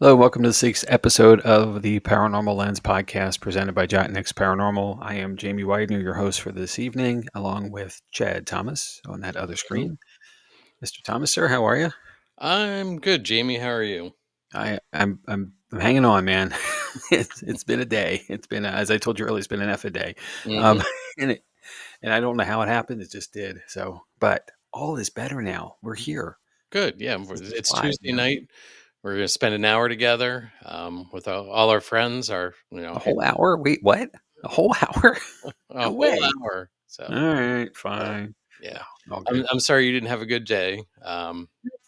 Hello, welcome to this week's episode of the Paranormal Lens Podcast presented by Jotnex Paranormal. I am Jamie Widener, your host for this evening, along with Chad Thomas on that other Hello. screen. Mr. Thomas, sir, how are you? I'm good, Jamie. How are you? I'm hanging on, man. It's been a day. It's been, as I told you earlier, it's been an F a day. hmm Um, and and I don't know how it happened. It just did. So, but all is better now. We're here. Good. Yeah, This is it's live, Tuesday night. We're gonna spend an hour together with all our friends. A whole hour? Wait, what? A whole hour? A No whole way. hour. All So right, uh, fine. yeah, No, all I'm good. I'm sorry you didn't have a good day.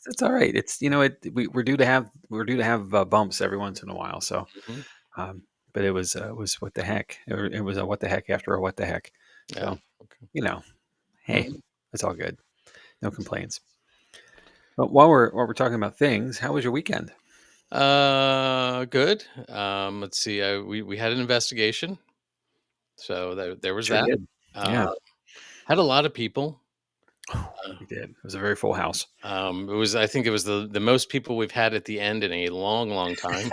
It's all right. It's we're due to have bumps every once in a while. So, Mhm. um, but it was what the heck. It was a what the heck after a what the heck. Yeah. So Okay. hey, Mhm. it's all good. No complaints. But while we're talking about things, how was your weekend? Good. Let's see. We had an investigation, so there was Sure that. did. Uh, Yeah, had a lot of people. Uh, we did. It was a very full house. I think it was the most people we've had at the end in a long, long time.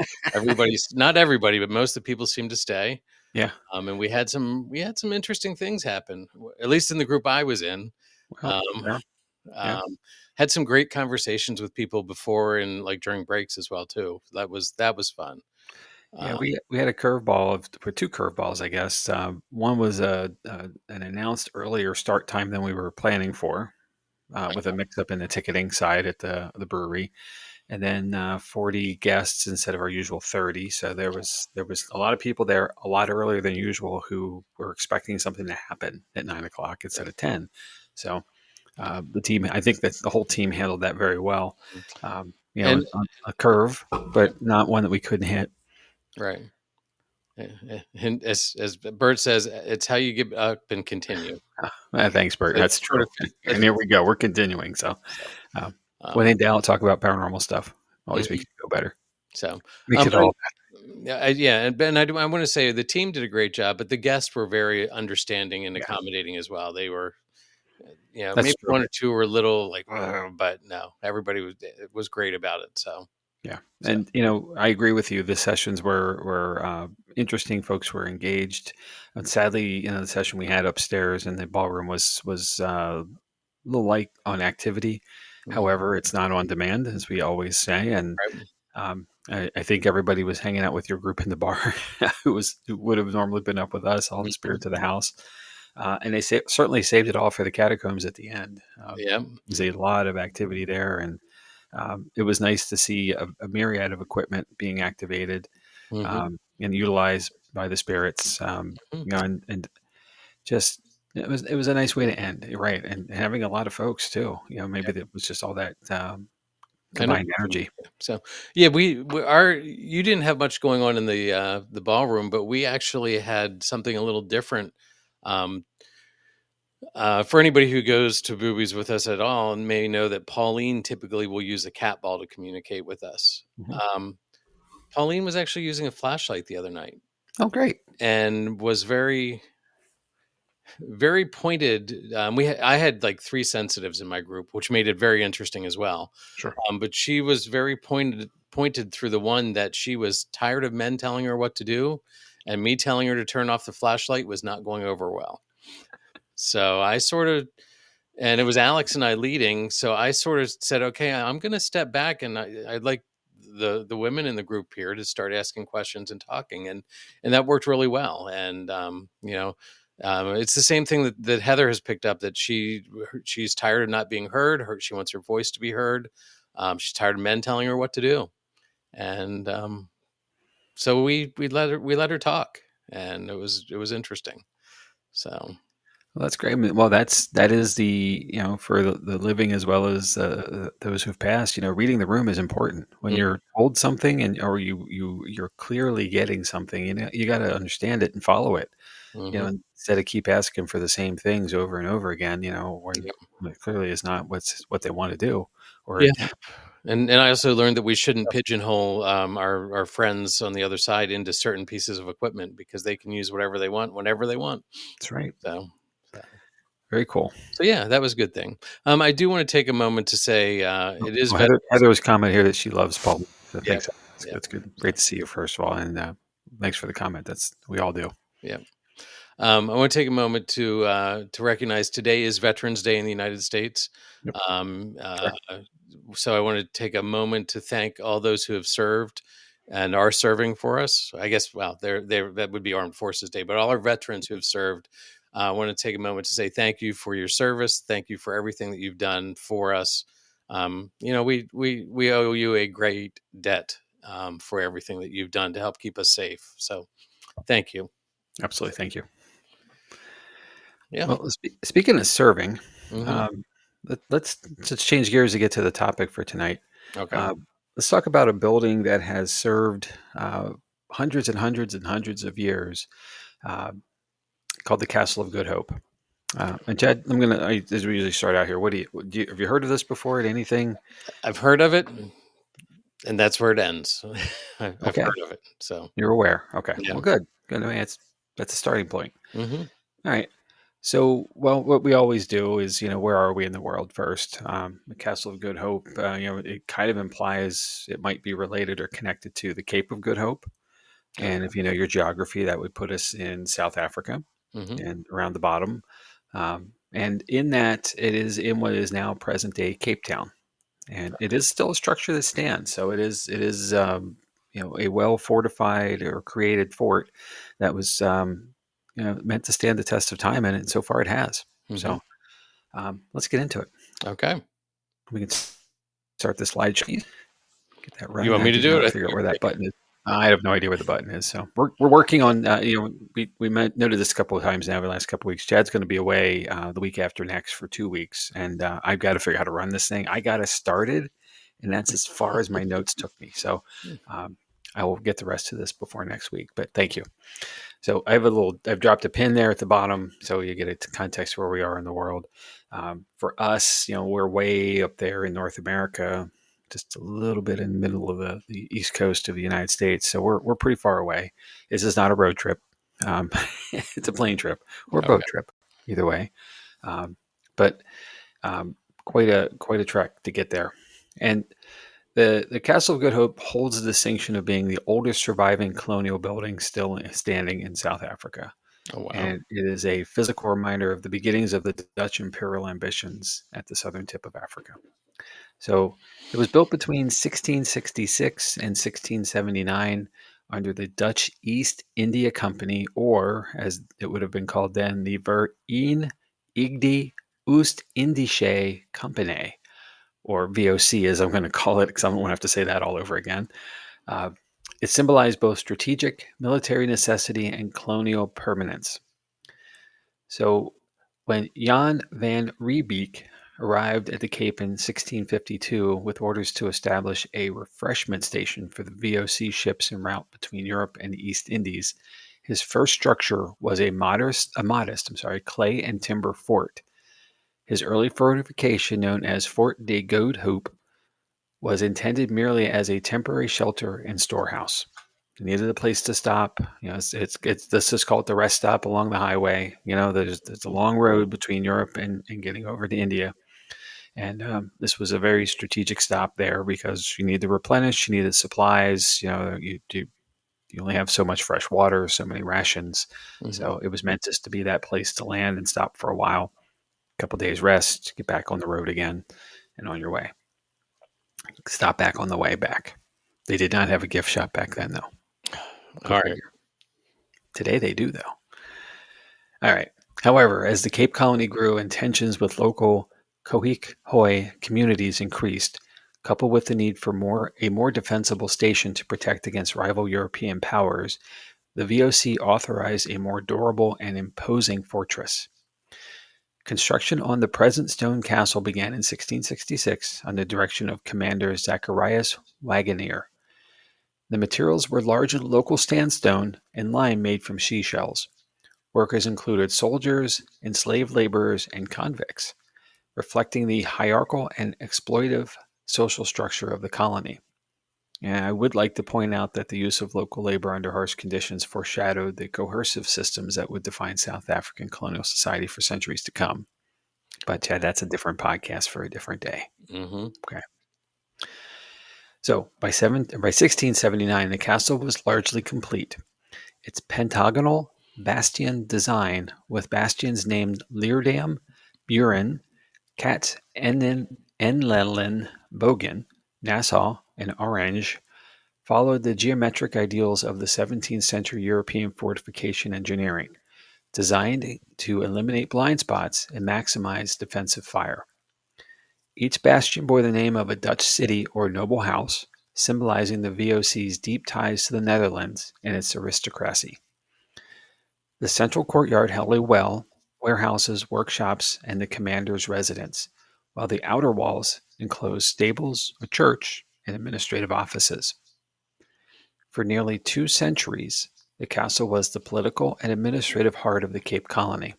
Not everybody, but most of the people seemed to stay. Yeah. And we had some interesting things happen, at least in the group I was in. Well, Um, yeah. Yeah. um, had some great conversations with people before and like during breaks as well too. That was fun. Yeah, Uh, we had a curveball of or two curveballs, I guess. One was an announced earlier start time than we were planning for, with a mix up in the ticketing side at the brewery, and then 40 guests instead of our usual 30. So there was a lot of people there a lot earlier than usual who were expecting something to happen at 9 o'clock instead right. of 10. So the team, I think that the whole team handled that very well. And A curve, but not one that we couldn't hit. right. And as Bert says, it's how you get up and continue. Thanks, Bert. That That's sort true. of that And here we go. We're continuing. So, so. uh, when Um, in doubt, talk about paranormal stuff. Always makes mhm. you feel better. So, Makes it but all. yeah, and Ben, I want to say the team did a great job, but the guests were very understanding and Yeah, accommodating as well. They were, that's maybe true. one or two were a little like, "Ugh," but no, everybody was great about it. Yeah, So and I agree with you. The sessions were interesting. Folks were engaged, and sadly, the session we had upstairs in the ballroom was a little light on activity. mhm, However, it's not on demand, as we always say, and right, I think everybody was hanging out with your group in the bar who would have normally been up with us, all the mhm, spirits of the house, and they certainly saved it all for the catacombs at the end. yeah, There's a lot of activity there, and it was nice to see a myriad of equipment being activated hmm and utilized by the spirits. And just it was a nice way to end. You're right, and having a lot of folks too. Maybe that was just all that I know. combined energy. So yeah, we are. You didn't have much going on in the ballroom, but we actually had something a little different. Um, for anybody who goes to boobies with us at all and may know that Pauline typically will use a cat ball to communicate with us. Mhm. Um, Pauline was actually using a flashlight the other night Oh, great! and was very, very pointed. I had like three sensitives in my group, which made it very interesting as well. Sure. But she was very pointed through the one that she was tired of men telling her what to do, and me telling her to turn off the flashlight was not going over well. So I sort of and it was Alex and I leading. So I sort of said, "Okay, I'm going to step back, and I'd like the women in the group here to start asking questions and talking," and that worked really well. And it's the same thing that Heather has picked up that she's tired of not being heard. She wants her voice to be heard. She's tired of men telling her what to do, and so we let her talk, and it was interesting. So Well, that's great. I mean, well, that is the for the living as well as those who've passed. Reading the room is important when mm, you're told something and or you're clearly getting something. You got to understand it and follow it. mhm. Instead of keep asking for the same things over and over again. Yeah. When it clearly is not what they want to do or Yeah. attempt. And I also learned that we shouldn't pigeonhole our friends on the other side into certain pieces of equipment because they can use whatever they want whenever they want. That's right. So, so, Very cool. so yeah, that was a good thing. I do want to take a moment to say it is Well, Veterans. Heather was comment here that she loves Paul. So Yeah, thanks. Yeah. That's good. Great to see you, first of all, and thanks for the comment. We all do. Yeah. I want to take a moment to recognize today is Veterans Day in the United States. Yep. Um, uh, Sure. so I want to take a moment to thank all those who have served and are serving for us. I guess, well, that would be Armed Forces Day, but all our veterans who have served, I want to take a moment to say thank you for your service. Thank you for everything that you've done for us. We owe you a great debt for everything that you've done to help keep us safe. So thank you. Absolutely. Thank you. Yeah. Well, speaking of serving, Hmm. um, let's change gears to get to the topic for tonight. Okay. Uh, let's talk about a building that has served hundreds and hundreds and hundreds of years, uh, called the Castle of Good Hope. And Chad, as we usually start out here, have you heard of this before? Anything? I've heard of it, and that's where it ends. I've Okay, heard of it. So you're aware. Okay, yeah. well, good. Good. I mean, that's a starting point. Hmm. All right. So, well, what we always do is, where are we in the world first? The Castle of Good Hope, it kind of implies it might be related or connected to the Cape of Good Hope. And Okay. if you know your geography, that would put us in South Africa Hmm. and around the bottom. And in that, it is in what is now present day Cape Town. And it is still a structure that stands. So it is a well fortified or created fort that was meant to stand the test of time, and so far it has. Hmm. So let's get into it. Okay. We can start the slideshow. Get that You running. want I me to did do it? not I figure think out you're where that great. button is. I have no idea where the button is. So we're working on. Noted this a couple of times now. The last couple of weeks, Chad's going to be away the week after next for 2 weeks, and I've got to figure out how to run this thing. I got it started, and that's as far as my notes took me. So um, I will get the rest of this before next week. But thank you. So I've dropped a pin there at the bottom, so you get a context where we are in the world. For us, we're way up there in North America, just a little bit in the middle of the east coast of the United States. So we're pretty far away. This is not a road trip. Um, it's a plane trip or a Okay. boat trip, either way. Um, but quite a trek to get there. And the Castle of Good Hope holds the distinction of being the oldest surviving colonial building still standing in South Africa. Oh wow. And it is a physical reminder of the beginnings of the Dutch imperial ambitions at the southern tip of Africa. So it was built between 1666 and 1679 under the Dutch East India Company, or as it would have been called then, the Verenigde Oost-Indische Company, or VOC, as I'm going to call it, because I don't want to have to say that all over again. Uh, it symbolized both strategic military necessity and colonial permanence. So when Jan van Riebeek arrived at the Cape in 1652 with orders to establish a refreshment station for the VOC ships en route between Europe and the East Indies, his first structure was a modest clay and timber fort. His early fortification, known as Fort de Goede Hoop, was intended merely as a temporary shelter and storehouse. They needed a place to stop. It's this is called the rest stop along the highway. There's a long road between Europe and getting over to India, and this was a very strategic stop there because you need to replenish, you needed supplies. You only have so much fresh water, so many rations. Hmm. So it was meant just to be that place to land and stop for a while, a couple days rest, get back on the road again, and on your way. Stop back on the way back. They did not have a gift shop back then, though. Go All right. figure. Today they do, though. All right. However, as the Cape Colony grew and tensions with local Cohic Hoi communities increased, coupled with the need for a more defensible station to protect against rival European powers, the VOC authorized a more durable and imposing fortress. Construction on the present stone castle began in 1666 under the direction of Commander Zacharias Wagener. The materials were large local sandstone and lime made from seashells. Workers included soldiers, enslaved laborers, and convicts, reflecting the hierarchical and exploitative social structure of the colony. And I would like to point out that the use of local labor under harsh conditions foreshadowed the coercive systems that would define South African colonial society for centuries to come. But Chad, that's a different podcast for a different day. Hmm. Okay. So by 1679, the castle was largely complete. Its pentagonal bastion design, with bastions named Leerdam, Buren, Kat Enlelen, Bogen, Nassau, and Orange, followed the geometric ideals of the 17th century European fortification engineering, designed to eliminate blind spots and maximize defensive fire. Each bastion bore the name of a Dutch city or noble house, symbolizing the VOC's deep ties to the Netherlands and its aristocracy. The central courtyard held a well, warehouses, workshops, and the commander's residence, while the outer walls enclosed stables, a church, and administrative offices. For nearly 2 centuries, the castle was the political and administrative heart of the Cape Colony.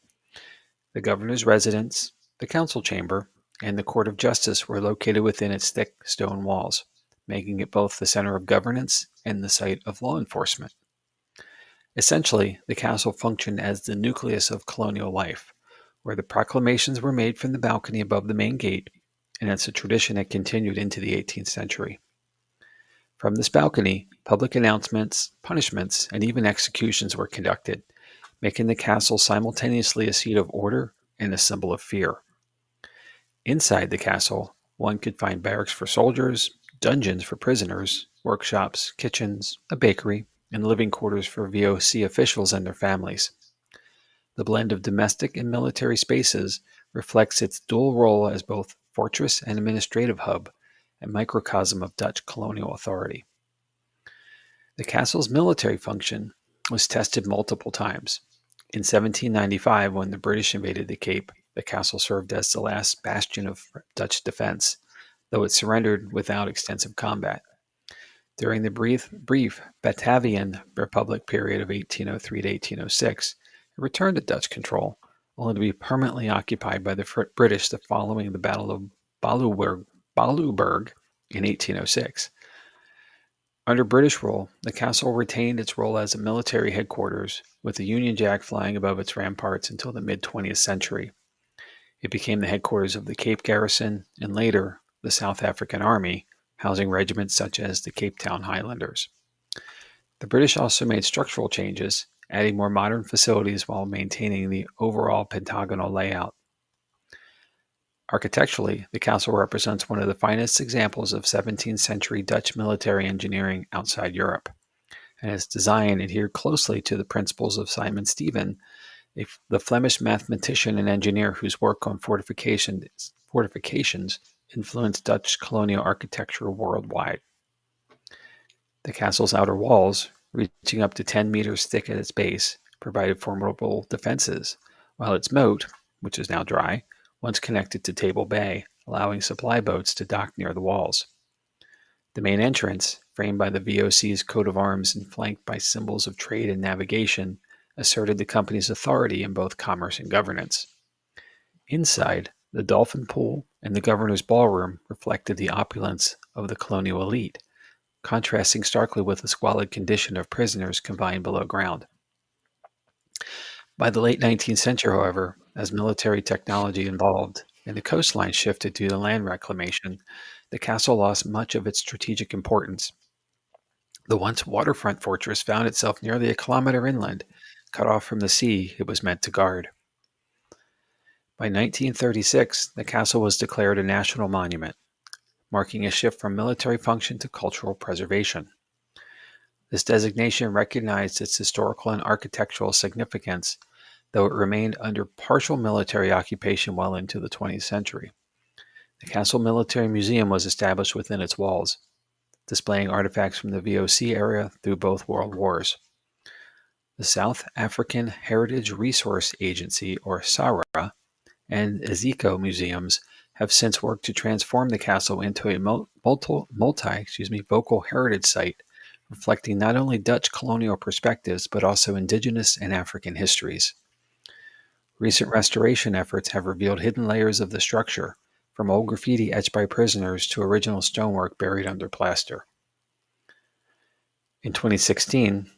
The governor's residence, the council chamber, and the court of justice were located within its thick stone walls, making it both the center of governance and the site of law enforcement. Essentially, the castle functioned as the nucleus of colonial life, where the proclamations were made from the balcony above the main gate, and it's a tradition that continued into the 18th century. From this balcony, public announcements, punishments, and even executions were conducted, making the castle simultaneously a seat of order and a symbol of fear. Inside the castle, one could find barracks for soldiers, dungeons for prisoners, workshops, kitchens, a bakery, and living quarters for VOC officials and their families. The blend of domestic and military spaces reflects its dual role as both fortress and administrative hub, a microcosm of Dutch colonial authority. The castle's military function was tested multiple times. In 1795, when the British invaded the Cape, the castle served as the last bastion of Dutch defense, though it surrendered without extensive combat. During the brief Batavian Republic period of 1803 to 1806, it returned to Dutch control, only to be permanently occupied by the British following the Battle of Ballewberg in 1806. Under British rule, the castle retained its role as a military headquarters, with the Union Jack flying above its ramparts until the mid-20th century. It became the headquarters of the Cape Garrison and later the South African Army, housing regiments such as the Cape Town Highlanders. The British also made structural changes, adding more modern facilities while maintaining the overall pentagonal layout. Architecturally, the castle represents one of the finest examples of 17th century Dutch military engineering outside Europe, and its design adhered closely to the principles of Simon Stevin, the Flemish mathematician and engineer whose work on fortifications influenced Dutch colonial architecture worldwide. The castle's outer walls, reaching up to 10 meters thick at its base, provided formidable defenses, while its moat, which is now dry, once connected to Table Bay, allowing supply boats to dock near the walls. The main entrance, framed by the VOC's coat of arms and flanked by symbols of trade and navigation, asserted the company's authority in both commerce and governance. Inside, the dolphin pool and the governor's ballroom reflected the opulence of the colonial elite, contrasting starkly with the squalid condition of prisoners confined below ground. By the late 19th century, however, as military technology evolved and the coastline shifted to the land reclamation, the castle lost much of its strategic importance. The once waterfront fortress found itself nearly a kilometer inland, cut off from the sea it was meant to guard. By 1936, the castle was declared a national monument, marking a shift from military function to cultural preservation. This designation recognized its historical and architectural significance, though it remained under partial military occupation well into the 20th century. The Castle Military Museum was established within its walls, displaying artifacts from the VOC era through both world wars. The South African Heritage Resource Agency, or SARA, and Ezeco museums have since worked to transform the castle into a vocal heritage site, reflecting not only Dutch colonial perspectives but also indigenous and African histories. Recent restoration efforts have revealed hidden layers of the structure, from old graffiti etched by prisoners to original stonework buried under plaster. In 2016,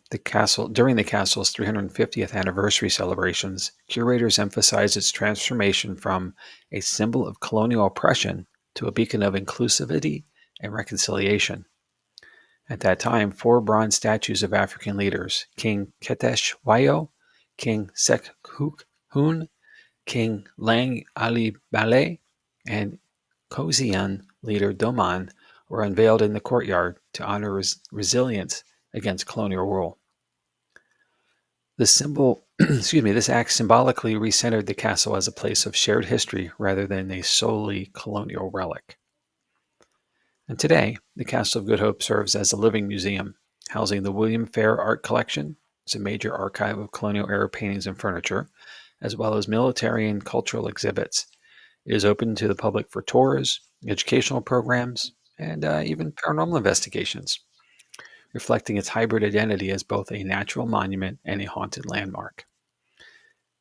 during the castle's 350th anniversary celebrations, curators emphasized its transformation from a symbol of colonial oppression to a beacon of inclusivity and reconciliation. At that time, 4 bronze statues of African leaders, King Ketesh Wayo, King Sekhuk Hun, King Lang Ali Baleh, and Kozian leader Doman, were unveiled in the courtyard to honor resilience against colonial rule. This act symbolically recentered the castle as a place of shared history rather than a solely colonial relic. And today, the Castle of Good Hope serves as a living museum, housing the William Fair Art Collection. It's a major archive of colonial era paintings and furniture, as well as military and cultural exhibits. It is open to the public for tours, educational programs, and even paranormal investigations, reflecting its hybrid identity as both a natural monument and a haunted landmark.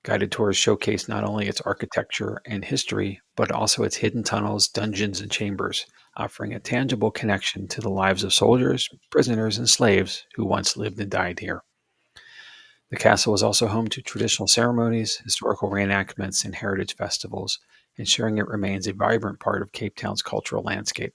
Guided tours showcase not only its architecture and history, but also its hidden tunnels, dungeons, and chambers, offering a tangible connection to the lives of soldiers, prisoners, and slaves who once lived and died here. The castle is also home to traditional ceremonies, historical reenactments, and heritage festivals, ensuring it remains a vibrant part of Cape Town's cultural landscape.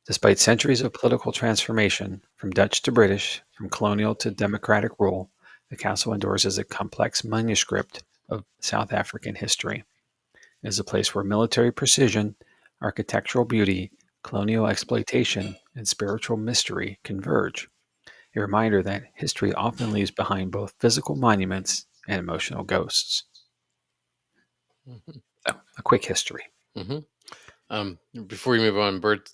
Despite centuries of political transformation, from Dutch to British, from colonial to democratic rule, the castle endures as a complex manuscript of South African history. It is a place where military precision, architectural beauty, colonial exploitation, and spiritual mystery converge. A reminder that history often leaves behind both physical monuments and emotional ghosts. Mhm. So, a quick history. Mhm. Before we move on, Bert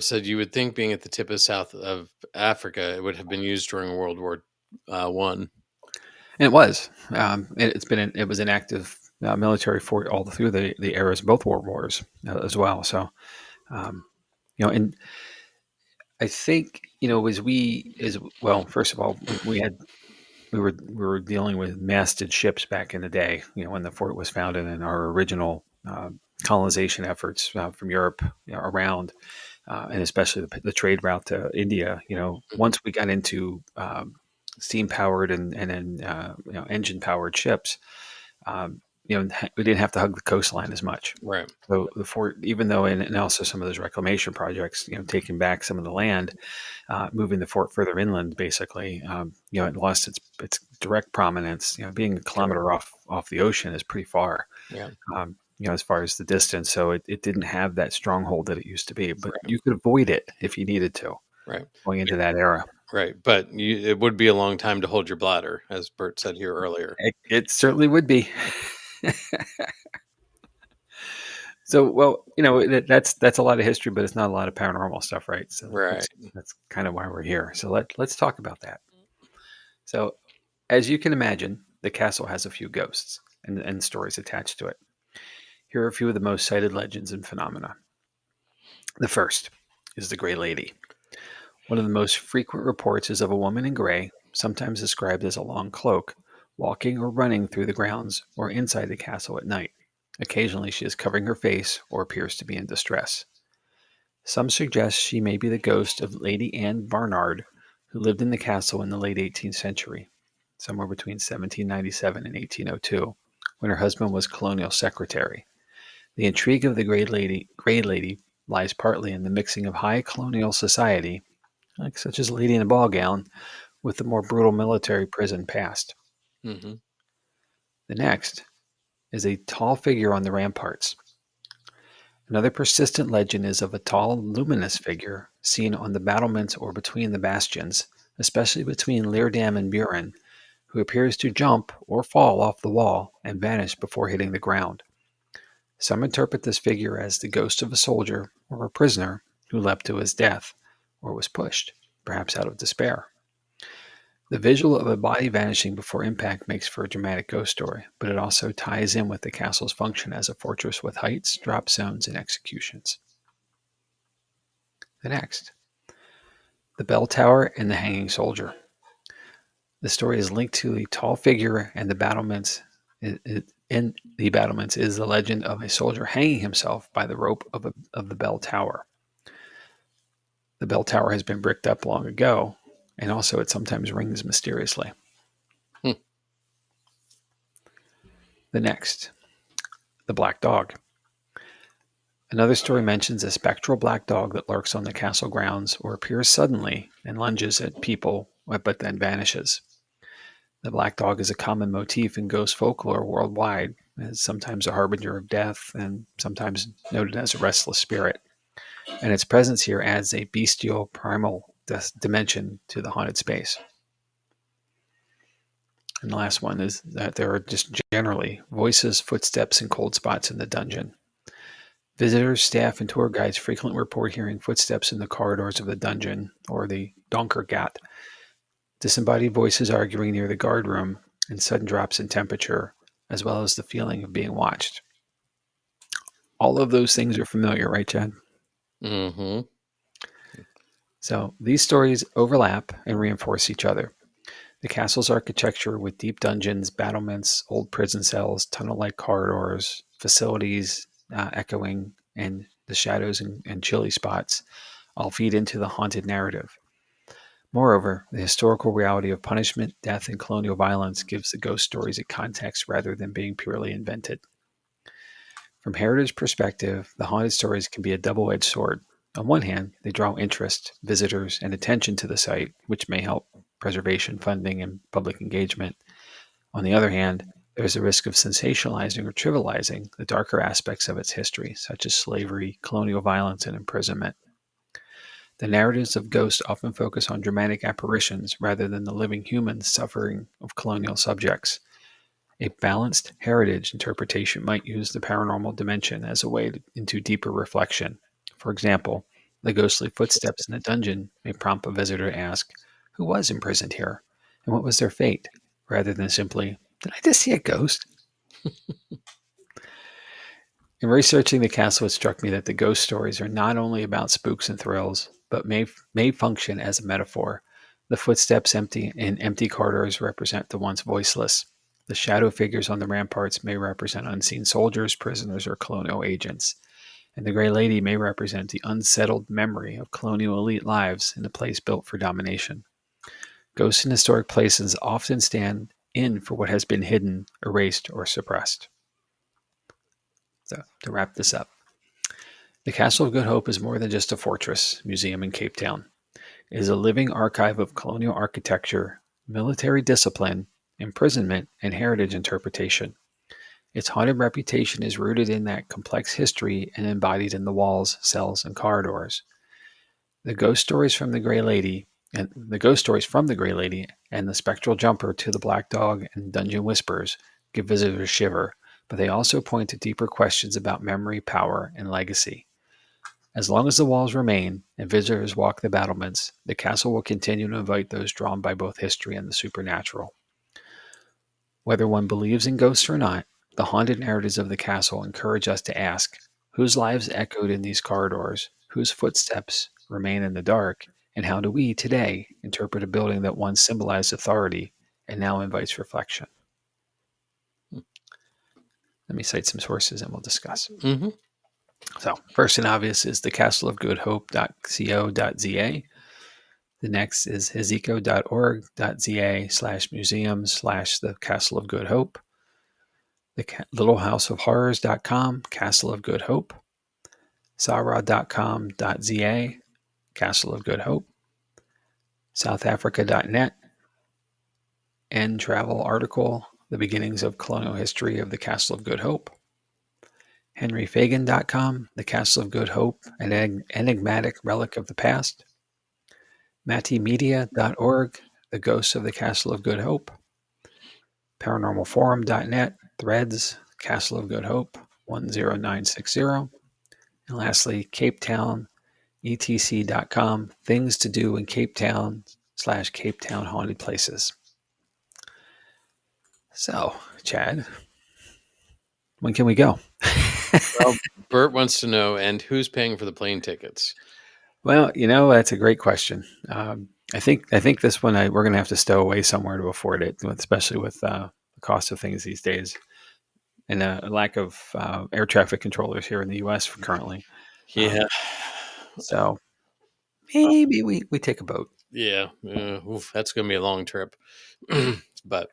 said you would think being at the tip of south of Africa, it would have been used during World War One. And it was. It was an active military fort all through the eras, both world wars as well. So, um, and I think as well. First of all, we were dealing with masted ships back in the day. When the fort was founded, and our original colonization efforts from Europe around, and especially the trade route to India. Mhm. Once we got into steam powered and then engine powered ships, we didn't have to hug the coastline as much. Right. So the fort, even though, and also some of those reclamation projects, taking back some of the land, moving the fort further inland, basically, it lost its direct prominence. Being a Sure. kilometer off the ocean is pretty far, Yeah. as far as the distance. So it didn't have that stronghold that it used to be, but Right. you could avoid it if you needed to Right. going into that era. Right. But it would be a long time to hold your bladder, as Bert said here earlier. It certainly would be. So, well, that's a lot of history, but it's not a lot of paranormal stuff, right? So Right. that's kind of why we're here. So let's talk about that. So, as you can imagine, the castle has a few ghosts and stories attached to it. Here are a few of the most cited legends and phenomena. The first is the Gray Lady. One of the most frequent reports is of a woman in gray, sometimes described as a long cloak, walking or running through the grounds or inside the castle at night. Occasionally, she is covering her face or appears to be in distress. Some suggest she may be the ghost of Lady Anne Barnard, who lived in the castle in the late 18th century, somewhere between 1797 and 1802, when her husband was colonial secretary. The intrigue of the Grey Lady lies partly in the mixing of high colonial society, like such as a lady in a ball gown, with the more brutal military prison past. Hmm. The next is a tall figure on the ramparts. Another persistent legend is of a tall, luminous figure seen on the battlements or between the bastions, especially between Leerdam and Buren, who appears to jump or fall off the wall and vanish before hitting the ground. Some interpret this figure as the ghost of a soldier or a prisoner who leapt to his death or was pushed, perhaps out of despair. The visual of a body vanishing before impact makes for a dramatic ghost story, but it also ties in with the castle's function as a fortress with heights, drop zones, and executions. The next, the bell tower and the hanging soldier. The story is linked to a tall figure and the battlements. In the battlements is the legend of a soldier hanging himself by the rope of the bell tower. The bell tower has been bricked up long ago, and also it sometimes rings mysteriously. Hmm. The next, the black dog. Another story mentions a spectral black dog that lurks on the castle grounds or appears suddenly and lunges at people, but then vanishes. The black dog is a common motif in ghost folklore worldwide, as sometimes a harbinger of death and sometimes noted as a restless spirit. And its presence here adds a bestial, primal dimension to the haunted space. And the last one is that there are just generally voices, footsteps, and cold spots in the dungeon. Visitors, staff, and tour guides frequently report hearing footsteps in the corridors of the dungeon, or the Donkergat, disembodied voices arguing near the guard room, and sudden drops in temperature, as well as the feeling of being watched. All of those things are familiar, right, Chad? Mm-hmm. So these stories overlap and reinforce each other. The castle's architecture, with deep dungeons, battlements, old prison cells, tunnel-like corridors, facilities echoing, and the shadows and chilly spots, all feed into the haunted narrative. Moreover, the historical reality of punishment, death, and colonial violence gives the ghost stories a context rather than being purely invented. From heritage perspective, the haunted stories can be a double-edged sword. On one hand, they draw interest, visitors, and attention to the site, which may help preservation funding and public engagement. On the other hand, there is a risk of sensationalizing or trivializing the darker aspects of its history, such as slavery, colonial violence, and imprisonment. The narratives of ghosts often focus on dramatic apparitions rather than the living humans suffering of colonial subjects. A balanced heritage interpretation might use the paranormal dimension as a way into deeper reflection. For example, the ghostly footsteps in the dungeon may prompt a visitor to ask, who was imprisoned here? And what was their fate? Rather than simply, did I just see a ghost? In researching the castle, it struck me that the ghost stories are not only about spooks and thrills, but may function as a metaphor. The footsteps in empty corridors represent the once voiceless. The shadow figures on the ramparts may represent unseen soldiers, prisoners, or colonial agents. And the Grey Lady may represent the unsettled memory of colonial elite lives in a place built for domination. Ghosts in historic places often stand in for what has been hidden, erased, or suppressed. So, to wrap this up, the Castle of Good Hope is more than just a fortress museum in Cape Town. It is a living archive of colonial architecture, military discipline, imprisonment, and heritage interpretation. Its haunted reputation is rooted in that complex history and embodied in the walls, cells, and corridors. The ghost stories from the Grey Lady and the spectral jumper to the black dog and dungeon whispers give visitors a shiver, but they also point to deeper questions about memory, power, and legacy. As long as the walls remain and visitors walk the battlements, the castle will continue to invite those drawn by both history and the supernatural. Whether one believes in ghosts or not, the haunted narratives of the castle encourage us to ask, whose lives echoed in these corridors, whose footsteps remain in the dark, and how do we today interpret a building that once symbolized authority and now invites reflection? Let me cite some sources and we'll discuss. Mm-hmm. So, first and obvious is thecastleofgoodhope.co.za. The next is hezekiah.org.za/museums/the Castle of Good Hope. The littlehouseofhorrors.com, Castle of Good Hope. Sarah.com.za, Castle of Good Hope. SouthAfrica.net. N Travel article, The Beginnings of Colonial History of the Castle of Good Hope. HenryFagan.com, The Castle of Good Hope, an enigmatic relic of the past. MattyMedia.org, The Ghosts of the Castle of Good Hope. ParanormalForum.net, Threads, Castle of Good Hope, 10960. And lastly, Cape Town, etc.com, Things to Do in Cape Town / Cape Town Haunted Places. So, Chad, when can we go? Well, Bert wants to know, and who's paying for the plane tickets? Well, that's a great question. I think this one we're going to have to stow away somewhere to afford it, especially with the cost of things these days and a lack of air traffic controllers here in the U.S. currently. Yeah. So maybe we take a boat. Yeah. That's going to be a long trip. But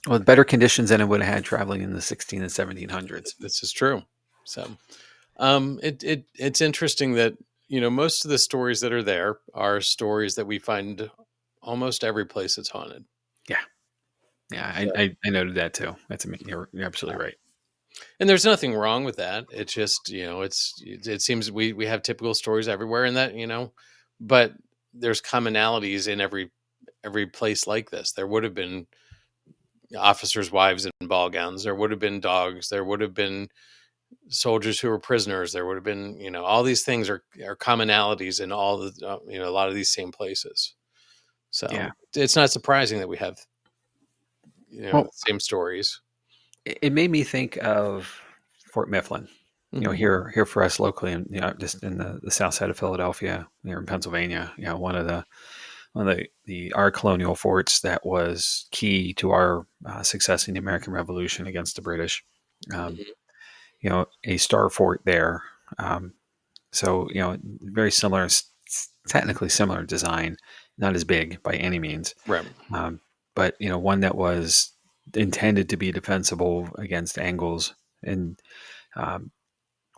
with better conditions than it would have had traveling in the 16 and 1700s. This is true. So, It's interesting that most of the stories that are there are stories that we find almost every place that's haunted. Yeah, yeah, So, I noted that too. You're absolutely right. and there's nothing wrong with that. It's just it seems we have typical stories everywhere, and that but there's commonalities in every place like this. There would have been officers' wives in ball gowns. There would have been dogs. There would have been soldiers who were prisoners. There would have been, all these things are commonalities in all the, a lot of these same places. Yeah. So it's not surprising that we have, the Well, same stories. it made me think of Fort Mifflin. Hmm. Here for us locally, and just in the south side of Philadelphia, here in Pennsylvania. One of the our colonial forts that was key to our success in the American Revolution against the British. Um, Hmm. a star fort there. Um, so very similar, technically similar design, not as big by any means, Right. um, but one that was intended to be defensible against angles and um,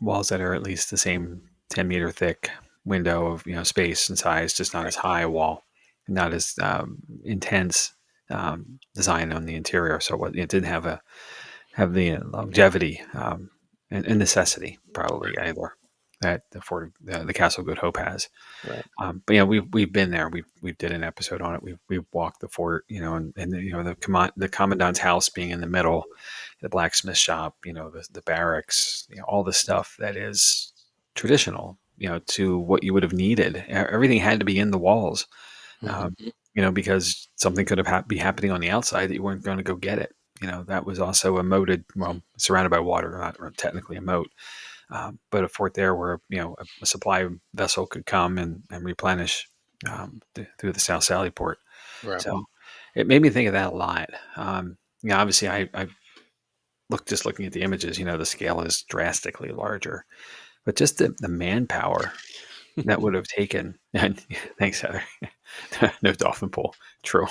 walls that are at least the same 10-meter thick window of space and size, just not Right. as high a wall, not as intense design on the interior. So it didn't have the longevity and necessity probably either that the Castle Good Hope has. Right. But we've been there. We've did an episode on it. We've walked the fort, and the commandant's house being in the middle, the blacksmith shop, the barracks, all the stuff that is traditional, to what you would have needed. Everything had to be in the walls, um, Hmm. because something could have be happening on the outside that you weren't going to go get it. That was also a moated, well, surrounded by water, not technically a moat, but a fort there where a supply vessel could come and replenish through the South Sally port. Right. So it made me think of that a lot. Obviously, I just looking at the images, the scale is drastically larger, but just the manpower that would have taken. And thanks, Heather. No dolphin pool. True.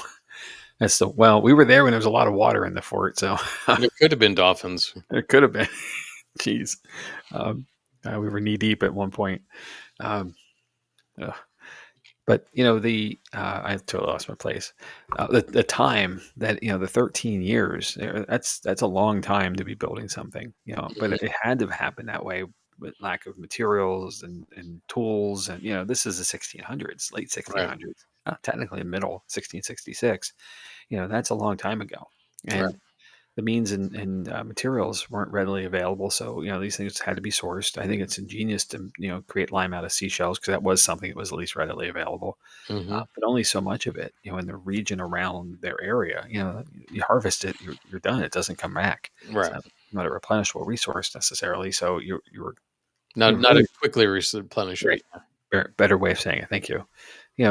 Well, we were there when there was a lot of water in the fort, so There could have been dolphins. it could have been. Jeez. Um, we were knee deep at one point. Um, ugh. But I totally lost my place. The time that the 13 years, that's a long time to be building something. But Mhm. it had to happen that way with lack of materials and tools, and this is the 1600s, late Right. 1600s, technically middle 1666. That's a long time ago, Right. and the means and materials weren't readily available. So these things had to be sourced. I think it's ingenious to create lime out of seashells, because that was something that was at least readily available, Hmm. but only so much of it. In the region around their area, you harvest it, you're done. It doesn't come back. It's Right. not a replenishable resource necessarily. So Not a really quickly replenish right. it. Better way of saying it. Thank you.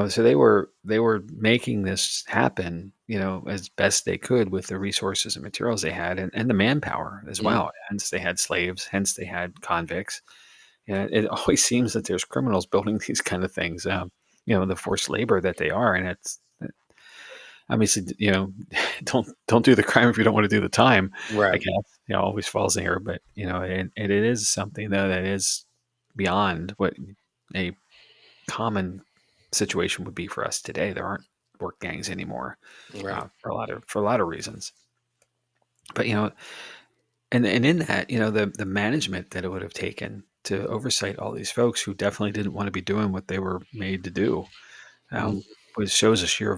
So they were making this happen, as best they could with the resources and materials they had, and the manpower as Mm. well. Hence they had slaves, hence they had convicts. And it always seems that there's criminals building these kind of things, the forced labor that they are. And it's obviously, don't do the crime if you don't want to do the time, I Right. guess, always falls there. But, and it is something though that is beyond what a common situation would be for us today. There aren't work gangs anymore, Right. for a lot of reasons. But and in that, the management that it would have taken to oversight all these folks who definitely didn't want to be doing what they were made to do, Mm. was shows a sheer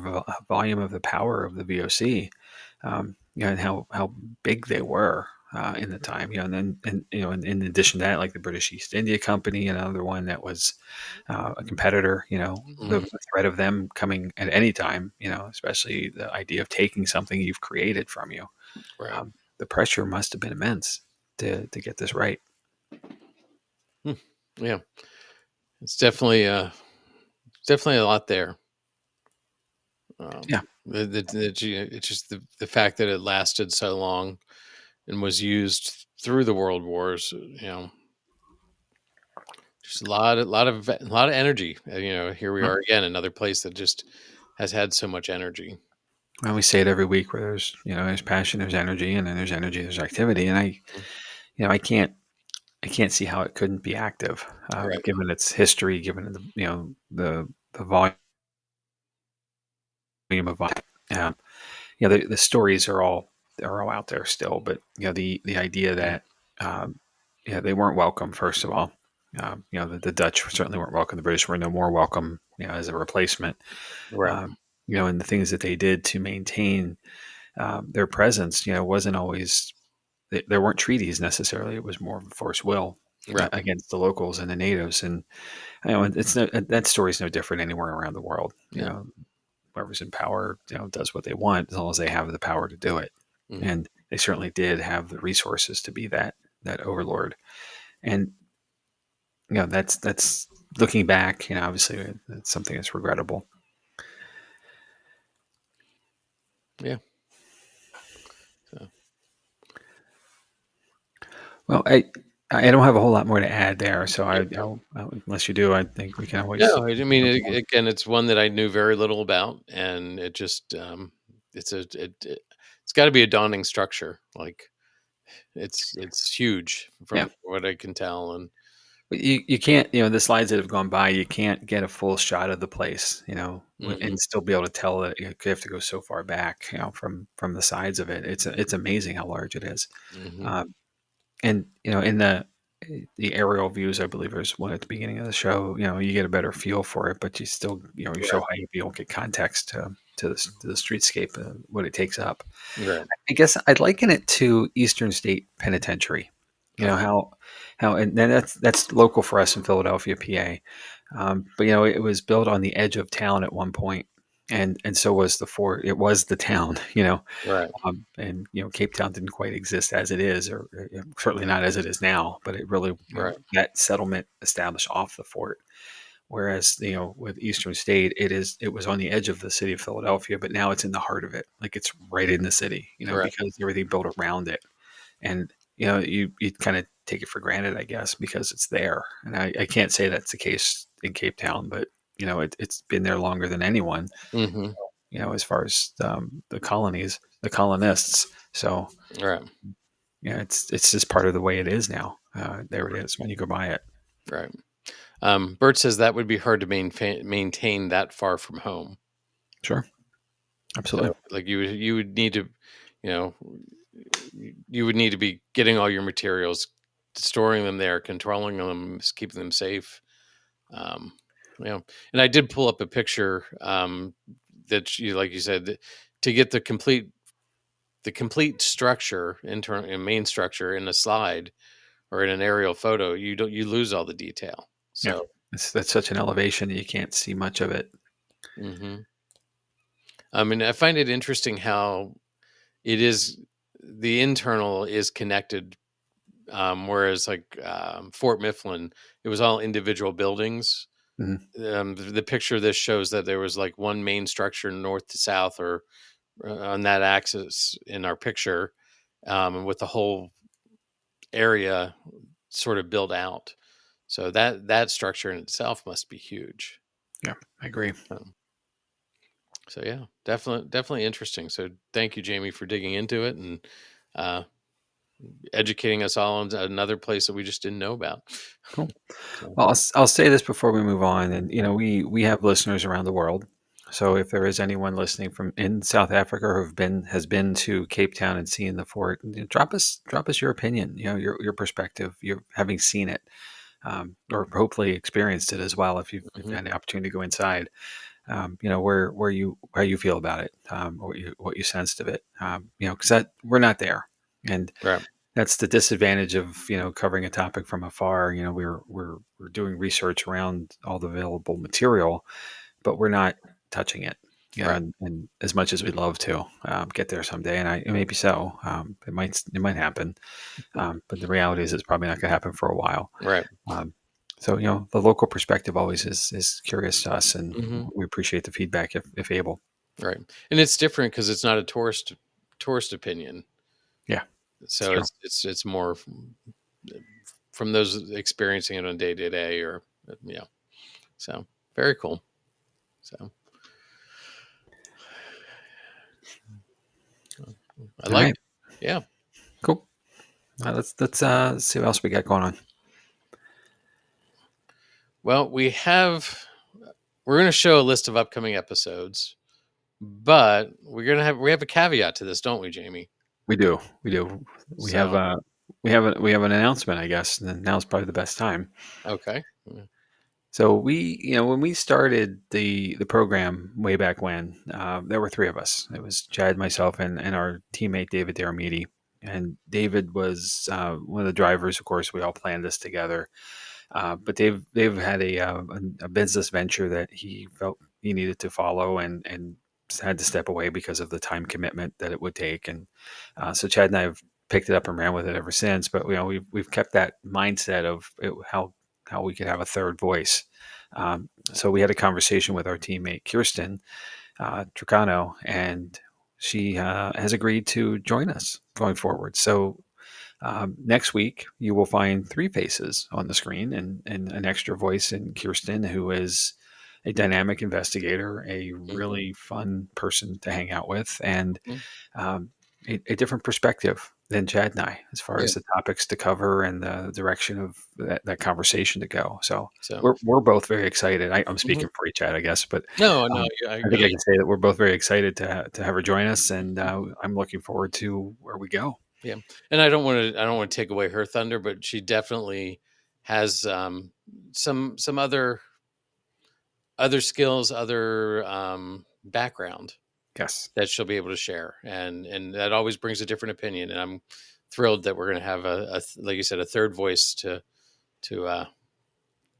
volume of the power of the VOC, and how big they were. In the time, and then, and in addition to that, like the British East India Company, another one that was a competitor. The Mhm. threat of them coming at any time, especially the idea of taking something you've created from you. Right. The pressure must have been immense to get this right. Hmm. Yeah. It's definitely a lot there. Yeah. It's just the fact that it lasted so long and was used through the world wars. Just a lot of energy. Here we Well, are again, another place that just has had so much energy. we say it every week where there's passion, there's energy, and then there's energy, there's activity. And I can't. I can't see how it couldn't be active, Right. given its history, given the volume of the stories are all out there still, but the idea Mm. that um, they weren't welcome. First of all, the Dutch certainly weren't welcome. The British were no more welcome, as a replacement. Right. Um, and the things that they did to maintain their presence, wasn't always. There weren't treaties necessarily. It was more of a forced will Right. against the locals and the natives, and it's no that story is no different anywhere around the world. Yeah. Whoever's in power, does what they want as long as they have the power to do it. Mm. And they certainly did have the resources to be that overlord. And that's looking back. Obviously, it's something that's regrettable. Yeah. So, Well, I don't have a whole lot more to add there. So yeah. unless you do, I think we can always No, I mean, jump on. again, it's one that I knew very little about, and it just it's got to be a daunting structure. Like it's huge Yeah. from what I can tell, and But you can't, the slides that have gone by, you can't get a full shot of the place, hmm and still be able to tell that you have to go so far back, from the sides of it. It's amazing how large it is. hmm Um, and in the aerial views, I believe there's one at the beginning of the show. You get a better feel for it, but you still, you're so right, high you don't get context to the streetscape, what it takes up. right, I guess I'd liken it to Eastern State Penitentiary. okay, How and then that's local for us in Philadelphia, PA. But it was built on the edge of town at one point, and so was the fort. It was the town, right, and Cape Town didn't quite exist as it is, or certainly not as it is now. But it really, right, that settlement established off the fort. Whereas, with Eastern State, it was on the edge of the city of Philadelphia, but now it's in the heart of it. Like it's right in the city, right, because everything built around it. And, you kind of take it for granted, I guess, because it's there. And I can't say that's the case in Cape Town, but, it's been there longer than anyone, hmm as far as the colonists. So, right, it's just part of the way it is now. There it is when you go by it. right. Bert says that would be hard to maintain that far from home. Sure. So, Absolutely. like you would need to, you know, you would need to be getting all your materials, storing them there, controlling them, keeping them safe. Um, and I did pull up a picture that you, like you said, to get the complete structure, internal and main structure in a slide or in an aerial photo, you lose all the detail. Yeah. So, That's such an elevation that you can't see much of it. hmm I mean, I find it interesting how it is the internal is connected, whereas like Fort Mifflin, it was all individual buildings. Mhm. The picture of this shows that there was like one main structure north to south, or on that axis in our picture, with the whole area sort of built out. So that structure in itself must be huge. Yeah, I agree. Um, so yeah, definitely interesting. So thank you, Jamie, for digging into it and uh, educating us all on another place that we just didn't know about. Cool. So, Well, I'll say this before we move on, and we have listeners around the world. So if there is anyone listening from in South Africa who has been to Cape Town and seen the fort, drop us your opinion, your perspective, you having seen it, or hopefully experienced it as well. If you've mhm, had the opportunity to go inside, where you feel about it, what you sensed of it, because that we're not there, and right, that's the disadvantage of covering a topic from afar. We're doing research around all the available material, but we're not touching it. right, And as much as we'd love to get there someday, and maybe so, it might happen, but the reality is it's probably not going to happen for a while. right, Um, so the local perspective always is curious to us, and hmm we appreciate the feedback if able. right. And it's different because it's not a tourist opinion. Yeah, it's So true. it's more from those experiencing it on day to day, or yeah. So very cool. So I All like right, it. Yeah. cool. Let's see what else we got going on. Well, we're going to show a list of upcoming episodes, but we have a caveat to this, don't we, Jamie? We do. We do. We have So, we have an announcement, I guess, and now's probably the best time. okay. So we, when we started the program way back when, there were three of us. It was Chad, myself, and our teammate David Daramidi. And David was one of the drivers. Of course, we all planned this together. But Dave had a business venture that he felt he needed to follow, and had to step away because of the time commitment that it would take. And so Chad and I have picked it up and ran with it ever since. But we've kept that mindset of how we could have a third voice. So we had a conversation with our teammate Kirsten Tricano, and she has agreed to join us going forward. So next week, you will find three faces on the screen, and an extra voice in Kirsten, who is a dynamic investigator, a Mhm. really fun person to hang out with, and Mhm. um, a different perspective than Chad and I, as far Yeah. as the topics to cover and the direction of that conversation to go. So So, we're both very excited. I'm mhm. speaking for you, Chad, I guess, but No, no, um, I I think I really, can say that we're both very excited to have her join us, and I'm looking forward to where we go. yeah. And I don't want to take away her thunder, but she definitely has some other skills, other background Yes. that she'll be able to share, and that always brings a different opinion. And I'm thrilled that we're going to have like you said, a third voice to uh,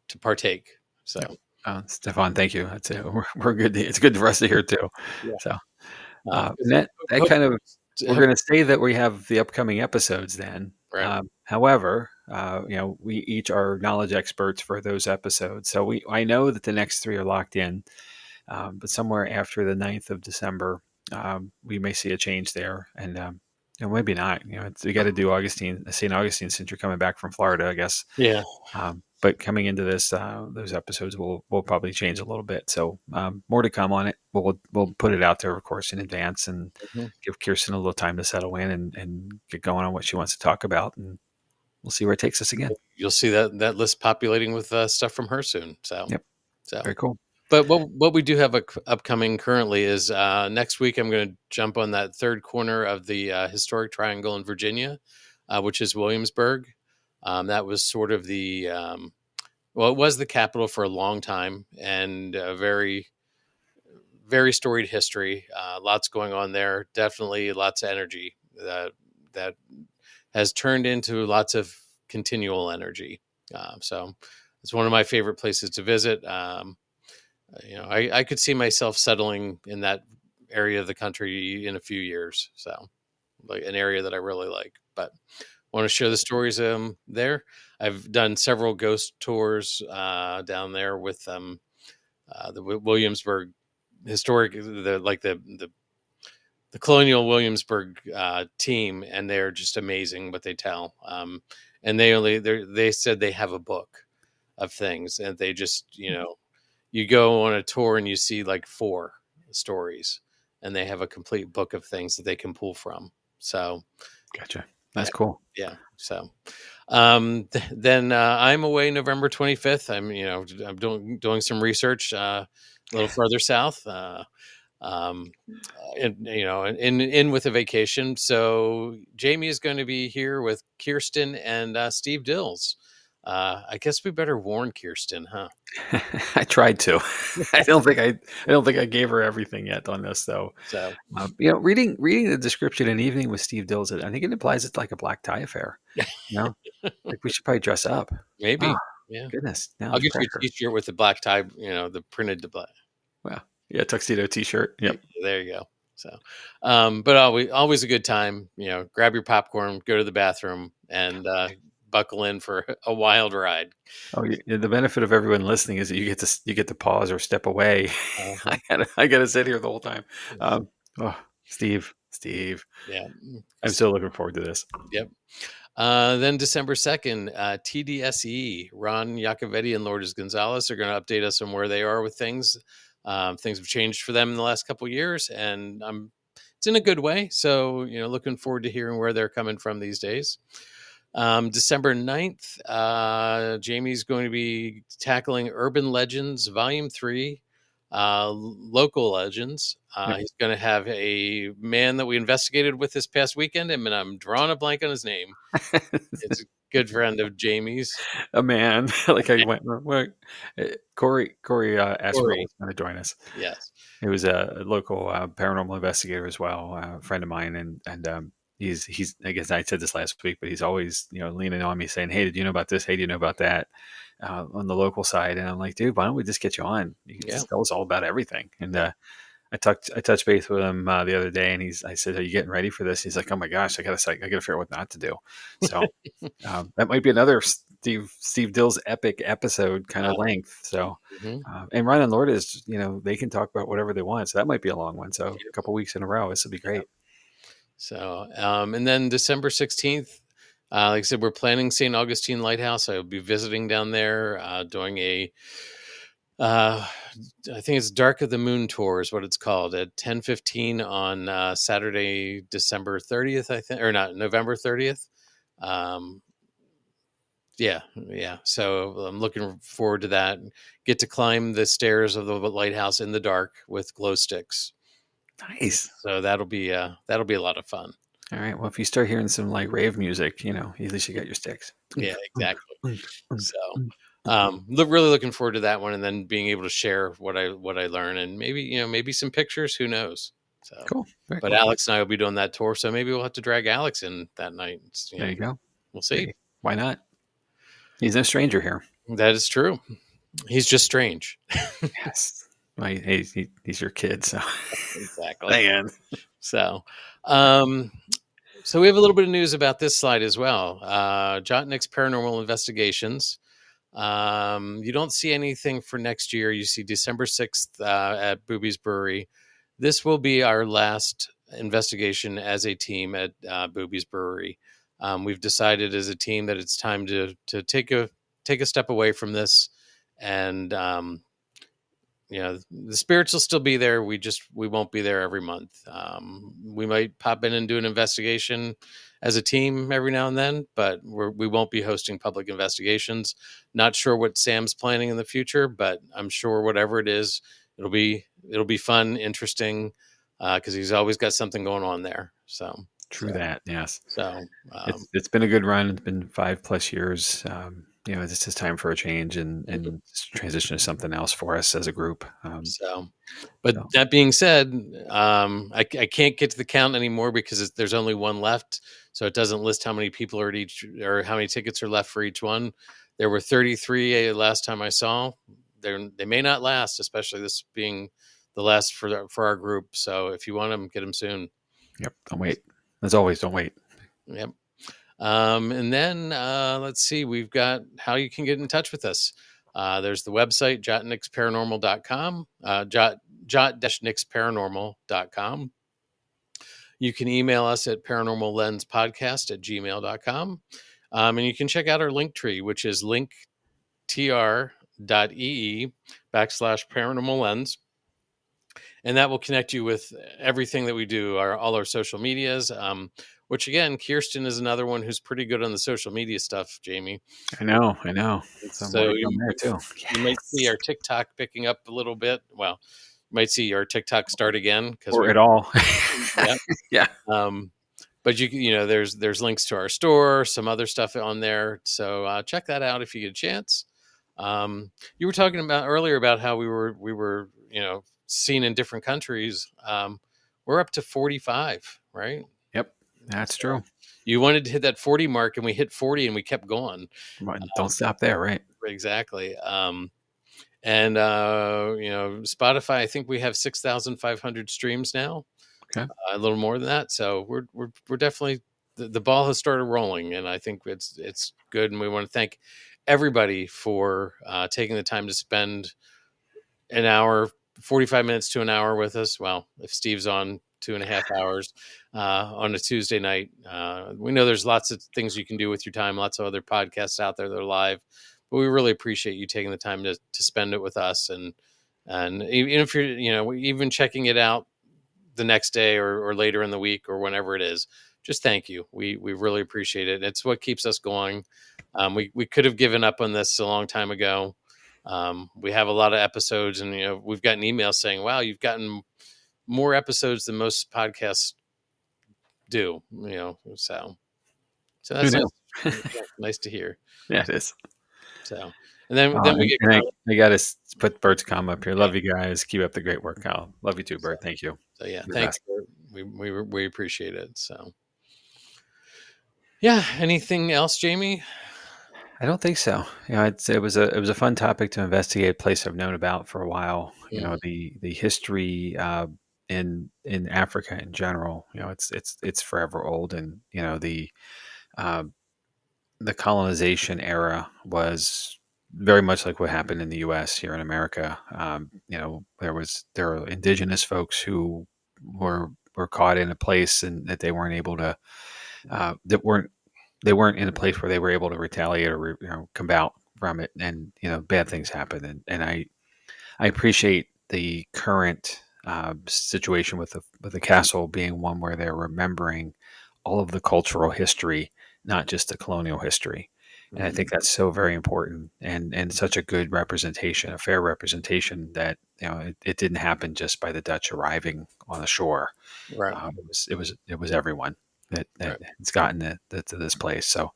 to partake. Yep. So, Stefan, thank you. That's it. yeah, We're good. It's good for us to hear too. yeah. So, and 'Cause that ho- kind of, we're ho- going to say that we have the upcoming episodes then. right, However, we each are knowledge experts for those episodes. So I know that the next three are locked in, but somewhere after the 9th of December, we may see a change there, and maybe not. We got to do St. Augustine, since you're coming back from Florida, I guess. yeah. But coming into this, those episodes will probably change a little bit. So more to come on it. We'll put it out there, of course, in advance, and Mhm. give Kirsten a little time to settle in, and get going on what she wants to talk about, and we'll see where it takes us again. You'll see that list populating with stuff from her soon. So, Yep, so. very cool. But what we do have upcoming currently is next week. I'm going to jump on that third corner of the historic triangle in Virginia, which is Williamsburg. That was sort of well, it was the capital for a long time, and a very storied history. Lots going on there. Definitely lots of energy that has turned into lots of continual energy. So it's one of my favorite places to visit. I could see myself settling in that area of the country in a few years. So, like an area that I really like, but want to share the stories there. I've done several ghost tours down there with the Williamsburg historic, the colonial Williamsburg team, and they're just amazing what they tell. And they said they have a book of things, and they just you go on a tour and you see like four stories, and they have a complete book of things that they can pull from. So Gotcha. yeah, That's cool. yeah. So then I'm away November 25th. I'm doing some research a little further south. Um, and in with a vacation. So Jamie is going to be here with Kirsten and Steve Dills. I guess we better warn Kirsten, huh? I tried to. I don't think I gave her everything yet on this, though. So Reading the description an evening with Steve Dills, I think it implies it's like a black tie affair. You know, like we should probably dress up. Oh maybe, yeah. goodness, now I'll it's get you a pressure. T-shirt with the black tie. The printed the black. Well, yeah, tuxedo T-shirt. Yep. There you go. So, but always a good time. Grab your popcorn, go to the bathroom, and buckle in for a wild ride. Oh, the benefit of everyone listening is that you get to pause or step away. Uh-huh. I gotta sit here the whole time. Oh, Steve, Yeah. I'm so looking forward to this. Yep. Then December 2nd, TDSE, Ron Iacovetti and Lourdes Gonzalez are going to update us on where they are with things. Things have changed for them in the last couple of years, and it's in a good way. So, looking forward to hearing where they're coming from these days. December 9th, Jamie's going to be tackling Urban Legends Volume 3, Local Legends. Yep. He's going to have a man that we investigated with this past weekend, and I'm drawing a blank on his name. It's a good friend of Jamie's. A man, like I went. Corey Asperl Corey. was going to join us. Yes. He was a local paranormal investigator as well, a friend of mine, and he's. I guess I said this last week, but he's always leaning on me, saying, "Hey, did you know about this? Hey, do you know about that?" On the local side, and I'm like, "Dude, why don't we just get you on? You can Yeah. just tell us all about everything." And I touched base with him the other day, and I said, "Are you getting ready for this?" He's like, "Oh my gosh, I gotta figure out what not to do." So that might be another Steve Dill's epic episode kind of length. So, Mhm. and Ryan and Lord is, they can talk about whatever they want. So that might be a long one. So a Beautiful. couple weeks in a row, this will be Yeah. great. So, and then December 16th, like I said, we're planning St. Augustine Lighthouse. I'll be visiting down there, doing uh, I think it's Dark of the Moon tour is what it's called, at 10:15 on Saturday, December 30th, I think, or not, November 30th. Um, yeah, yeah. So I'm looking forward to that. Get to climb the stairs of the lighthouse in the dark with glow sticks. Nice. So that'll be a lot of fun. All right. Well, if you start hearing some like rave music, at least you got your sticks. Yeah, exactly. Unk, unk, So, unk, unk. really looking forward to that one, and then being able to share what I learn, and maybe maybe some pictures. Who knows? So, Cool. Very but cool. Alex and I will be doing that tour, so maybe we'll have to drag Alex in that night. There you go. We'll see. Hey, why not? He's no stranger here. That is true. He's just strange. Yes. Well, he's your kid. So, Exactly. man. So, um, so we have a little bit of news about this slide as well. Jotnik's Paranormal Investigations. You don't see anything for next year. You see December 6th at Booby's Brewery. This will be our last investigation as a team at Booby's Brewery. We've decided as a team that it's time to take a step away from this, and the spirits will still be there. We won't be there every month. We might pop in and do an investigation as a team every now and then, but we won't be hosting public investigations. Not sure what Sam's planning in the future, but I'm sure whatever it is, it'll be fun, interesting, because he's always got something going on there. True that. Yes. So It's been a good run. It's been 5+ years. It's just time for a change and transition to something else for us as a group. So, but So that being said, I can't get to the count anymore because there's only one left. So it doesn't list how many people are at each, or how many tickets are left for each one. There were 33 last time I saw. They may not last, especially this being the last for our group. So if you want them, get them soon. yep. Don't wait. As always, don't wait. Yep. And then let's see, we've got how you can get in touch with us. There's the website, jotniksparanormal.com, jot-niksparanormal.com. You can email us at paranormallenspodcast@gmail.com. And you can check out our link tree, which is linktr.ee/paranormal lens. And that will connect you with everything that we do, all our social medias. Which again, Kirsten is another one who's pretty good on the social media stuff, Jamie. I know. Some more So to come there too. you might see our TikTok picking up a little bit. Well, you might see our TikTok start again because Or at all. yeah. Yeah. But there's links to our store, some other stuff on there. So check that out if you get a chance. You were talking about earlier about how we were seen in different countries. We're up to 45, right? Yep. That's true. You wanted to hit that 40 mark, and we hit 40, and we kept going. Don't stop there, right? Exactly. And Spotify, I think we have 6,500 streams now, Okay. a little more than that. So we're definitely the ball has started rolling, and I think it's good. And we want to thank everybody for taking the time to spend an hour, 45 minutes to an hour with us. Well, if Steve's on 2.5 hours on a Tuesday night, we know there's lots of things you can do with your time, lots of other podcasts out there that are live, but we really appreciate you taking the time to spend it with us. And even if you're, even checking it out the next day or later in the week or whenever it is, just thank you. We really appreciate it. It's what keeps us going. We could have given up on this a long time ago. We have a lot of episodes, and we've gotten emails saying, "Wow, you've gotten more episodes than most podcasts do." So Who that's knew? nice. Yeah, nice to hear. Yeah, it is. So, and then Oh, then we and, get and I got to put Bert's comment up here. yeah. Love you guys. Keep up the great work, Kyle. Love you too, So, Bert. Thank you. so yeah, You're the thank best. you. We appreciate it. So yeah. Anything else, Jamie? I don't think so. It was a fun topic to investigate. A place I've known about for a while. Mm, The history in Africa in general. It's forever old, and uh, the colonization era was very much like what happened in the U.S. here in America. There are indigenous folks who were caught in a place and that they weren't able to that weren't they weren't in a place where they were able to retaliate or come out from it, and bad things happen. And I appreciate the current situation with the castle being one where they're remembering all of the cultural history, not just the colonial history. And I mm, think that's so very important, and such a good representation, a fair representation that it didn't happen just by the Dutch arriving on the shore. right. It was everyone that Right. has gotten to this place. So,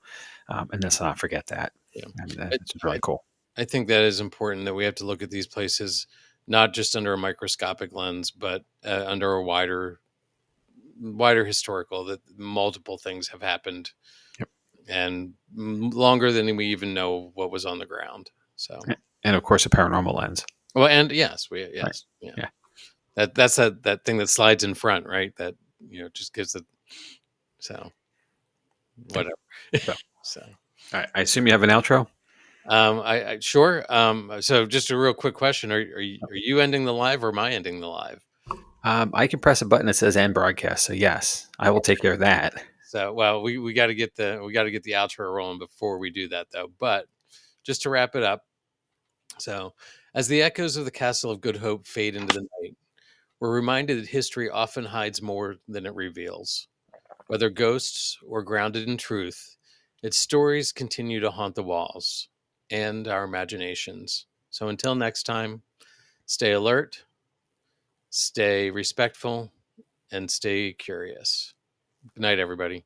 and let's not forget that. Yeah. And I, it's just really I cool. I think that is important, that we have to look at these places not just under a microscopic lens, but under a wider historical, that multiple things have happened, Yep. and longer than we even know what was on the ground. So, And of course, a paranormal lens. well, and yes, Right. yeah. Yeah. That's that thing that slides in front, right? That just gives it. So Yep. whatever. So, So all right. I assume you have an outro. I sure. So just a real quick question: Are you ending the live, or am I ending the live? I can press a button that says "end broadcast." So yes, I will take care of that. So, well, we got to get the outro rolling before we do that, though. But just to wrap it up, so as the echoes of the Castle of Good Hope fade into the night, we're reminded that history often hides more than it reveals. Whether ghosts or grounded in truth, its stories continue to haunt the walls and our imaginations. So until next time, stay alert, stay respectful, and stay curious. Good night, everybody.